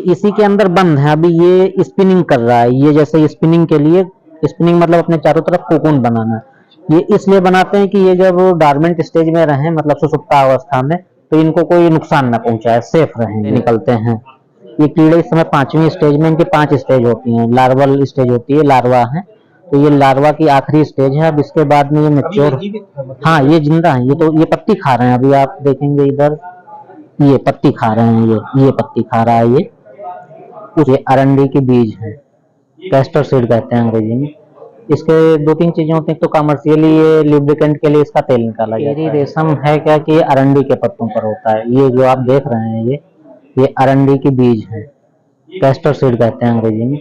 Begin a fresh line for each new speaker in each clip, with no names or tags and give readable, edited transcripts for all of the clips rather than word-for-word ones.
इसी के अंदर बंद है। अभी ये स्पिनिंग कर रहा है। ये जैसे स्पिनिंग के लिए, स्पिनिंग मतलब अपने चारों तरफ कोकून बनाना। ये इसलिए बनाते हैं कि ये जब डॉर्मेंट स्टेज में रहें, मतलब सुषुप्ता अवस्था में, तो इनको कोई नुकसान ना पहुंचाए, सेफ रहें, निकलते हैं। ये कीड़े इस समय 5वीं स्टेज में, इनकी 5 स्टेज होती हैं। लार्वल स्टेज होती है, लार्वा है, तो ये लार्वा की आखिरी स्टेज है। अब इसके बाद में ये मैच्योर, हाँ ये जिंदा है। ये तो ये पत्ती खा रहे हैं। अभी आप देखेंगे इधर, ये पत्ती खा रहे हैं। ये पत्ती खा रहा है। ये अरंडी के बीज हैं, कैस्टर सीड कहते हैं अंग्रेजी में। इसके 2-3 चीजें होती हैं। तो कमर्शियली ये लुब्रिकेंट के लिए इसका तेल निकाला जाता है। रेशम है क्या कि अरंडी के पत्तों पर होता है। ये जो आप देख रहे हैं, ये अरंडी के बीज हैं, कैस्टर सीड कहते हैं अंग्रेजी में।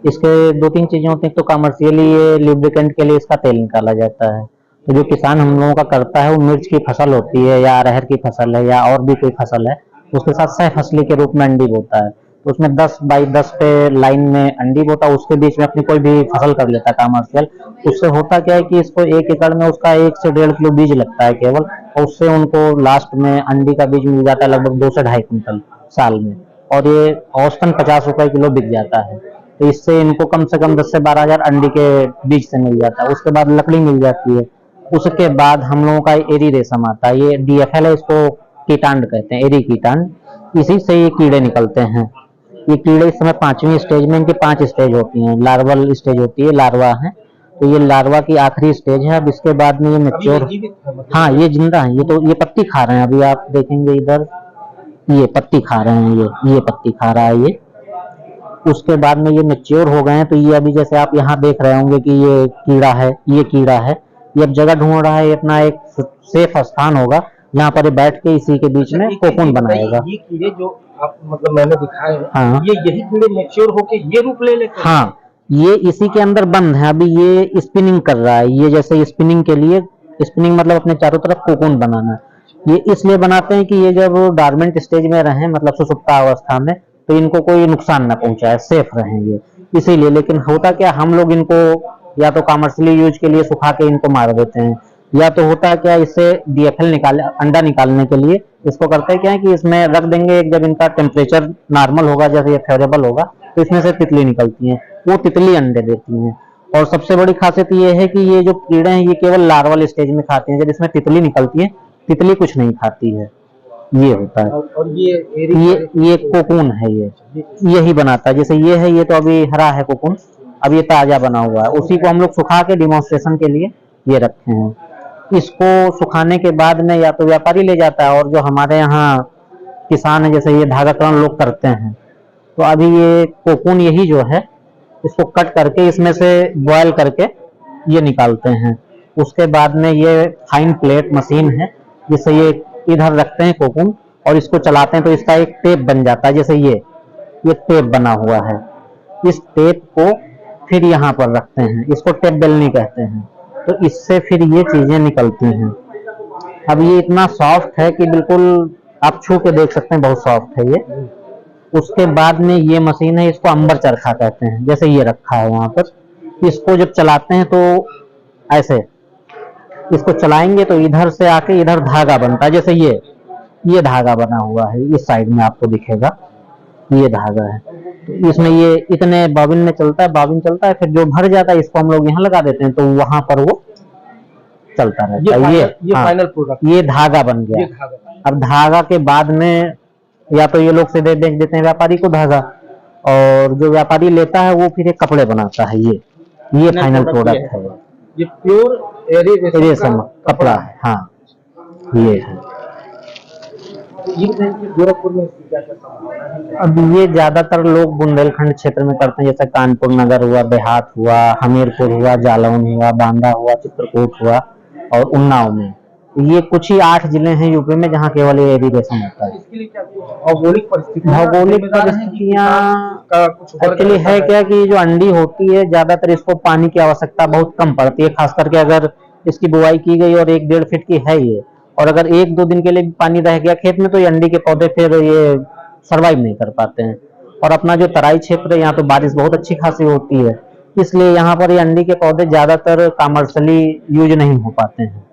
इसके 2-3 चीजें होती हैं। तो कमर्शियली ये लुब्रिकेंट के लिए इसका तेल निकाला जाता है। तो जो किसान हम लोगों का करता है, वो मिर्च की फसल होती है या अरहर की फसल है या और भी कोई फसल है, उसके साथ सह फसली के रूप में अंडी बोता है। तो उसमें 10 बाई 10 पे लाइन में अंडी बोता है, उसके बीच में अपनी कोई भी फसल कर लेता है कमर्शियल। उससे होता क्या है कि इसको 1 एकड़ में उसका 1 से 1.5 किलो बीज लगता है केवल, और उससे उनको लास्ट में अंडी का बीज मिल जाता है लगभग 2 से 2.5 कुंटल साल में। और ये औसतन 50 रुपए किलो बिक जाता है। तो इससे इनको कम से कम 10 से 12 हजार अंडी के बीज से मिल जाता है। उसके बाद लकड़ी मिल जाती है। उसके बाद हम लोगों का एरी रेशम आता है। ये DFL है, इसको कीटांड कहते हैं, एरी कीटांड। इसी से ये कीड़े निकलते हैं। ये कीड़े इस समय 5वीं स्टेज में, इनकी 5 स्टेज होती हैं। लार्वल स्टेज होती है, लार्वा है, तो ये लार्वा की आखिरी स्टेज है। अब इसके बाद में ये मैच्योर, हाँ ये जिंदा है। ये तो ये पत्ती खा रहे हैं। अभी आप देखेंगे इधर, ये पत्ती खा रहे हैं। ये पत्ती खा रहा है। ये उसके बाद में ये मैच्योर हो गए हैं। तो ये अभी जैसे आप यहाँ देख रहे होंगे कि ये कीड़ा है, ये अब जगह ढूंढ रहा है। ये अपना एक सेफ स्थान होगा जहाँ पर ये बैठ के इसी के बीच में कोकून बनाएगा।
ये कीड़े जो आप मतलब मैंने दिखाए,
हाँ,
ये यही कीड़े मैच्योर होके ये रूप ले लेते हैं।
हाँ, ये इसी के अंदर बंद है। अभी ये स्पिनिंग कर रहा है। ये जैसे स्पिनिंग के लिए, स्पिनिंग मतलब अपने चारों तरफ कोकून बनाना। ये इसलिए बनाते हैं कि ये जब डॉर्मेंट स्टेज में रहें, मतलब सुषुप्ता अवस्था में, तो इनको कोई नुकसान ना पहुंचाए, सेफ रहें ये, इसीलिए। लेकिन होता क्या, हम लोग इनको या तो कमर्शियली यूज के लिए सुखा के इनको मार देते हैं, या तो होता क्या, इससे DFL निकाले, अंडा निकालने के लिए इसको करते क्या है कि इसमें रख देंगे। जब इनका टेम्परेचर नॉर्मल होगा, जैसे ये फेवरेबल होगा, तो इसमें से तितली निकलती है। वो तितली अंडे देती हैं। और सबसे बड़ी खासियत ये है कि ये जो कीड़े हैं, ये केवल लार्वल स्टेज में खाते हैं। जब इसमें तितली निकलती है, तितली कुछ नहीं खाती है। ये होता है।
और
ये कोकून है। ये यही बनाता है। जैसे ये है, ये तो अभी हरा है कोकून, अब ये ताजा बना हुआ है। उसी को हम लोग सुखा के डिमॉन्स्ट्रेशन के लिए ये रखे हैं। इसको सुखाने के बाद में या तो व्यापारी ले जाता है, और जो हमारे यहाँ किसान है, जैसे ये धागाकरण लोग करते हैं, तो अभी ये कोकून यही जो है, इसको कट करके इसमें से बॉयल करके ये निकालते हैं। उसके बाद में ये फाइन प्लेट मशीन है, जिससे ये इधर रखते हैं कोकून, और इसको चलाते हैं तो इसका एक टेप बन जाता है। जैसे ये टेप बना हुआ है। इस टेप को फिर यहाँ पर रखते हैं, इसको टेप बेलनी कहते हैं। तो इससे फिर ये चीजें निकलती हैं। अब ये इतना सॉफ्ट है कि बिल्कुल आप छू के देख सकते हैं, बहुत सॉफ्ट है ये। उसके बाद में ये मशीन है, इसको अंबर चरखा कहते हैं। जैसे ये रखा है यहाँ पर, इसको जब चलाते हैं तो ऐसे इसको चलाएंगे तो इधर से आके इधर धागा बनता है। जैसे ये धागा बना हुआ है, इस साइड में आपको दिखेगा, ये धागा है। तो इसमें ये इतने बॉबिन में चलता है, फिर जो भर जाता है इसको हम लोग यहाँ लगा देते हैं, तो वहां पर वो चलता रहता है।
ये फाइनल प्रोडक्ट,
ये धागा बन गया। अब धागा के बाद में या तो ये लोग सीधे बेच देते हैं व्यापारी को धागा, और जो व्यापारी लेता है वो फिर एक कपड़े बनाता है। ये फाइनल प्रोडक्ट है।
ये प्योर
रेशम कपड़ा है। हाँ, ये है।
गोरखपुर में क्या संभावना है?
अब ये ज्यादातर लोग बुंदेलखंड क्षेत्र में करते हैं, जैसे कानपुर नगर हुआ, देहात हुआ, हमीरपुर हुआ, जालौन हुआ, बांदा हुआ, चित्रकूट हुआ, और उन्नाव में। ये कुछ ही 8 जिले हैं यूपी में जहाँ केवल ये एरी रेशम होता है।
इसके लिए क्या भौगोलिक परिस्थितियां
एक्चुअली है क्या कि जो अंडी होती है, ज्यादातर इसको पानी की आवश्यकता बहुत कम पड़ती है। खास करके अगर इसकी बुआई की गई और 1-1.5 फीट की है ये, और अगर 1-2 दिन के लिए पानी रह गया खेत में, तो ये अंडी के पौधे फिर ये सरवाइव नहीं कर पाते हैं। और अपना जो तराई क्षेत्र है, यहाँ तो बारिश बहुत अच्छी खासी होती है, इसलिए यहाँ पर ये अंडी के पौधे ज्यादातर कमर्शियली यूज नहीं हो पाते हैं।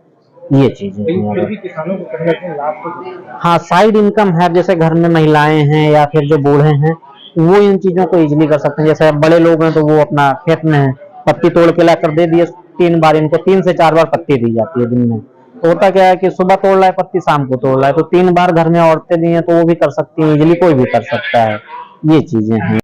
ये चीजें
किसानों को कहीं ना कहीं लाभ तो,
हाँ, साइड इनकम है। जैसे घर में महिलाएं हैं या फिर जो बूढ़े हैं, वो इन चीजों को इजीली कर सकते हैं। जैसे अब बड़े लोग हैं तो वो अपना खेत में है, पत्ती तोड़ के लाकर दे दिए, 3 बार इनको 3 से 4 बार पत्ती दी जाती है दिन में। तो होता क्या है कि सुबह तोड़ रहा है पत्ती, शाम को तोड़ रहा है, तो 3 बार घर में औरतें भी हैं तो वो भी कर सकती हैं, इजीली कोई भी कर सकता है। ये चीजें हैं।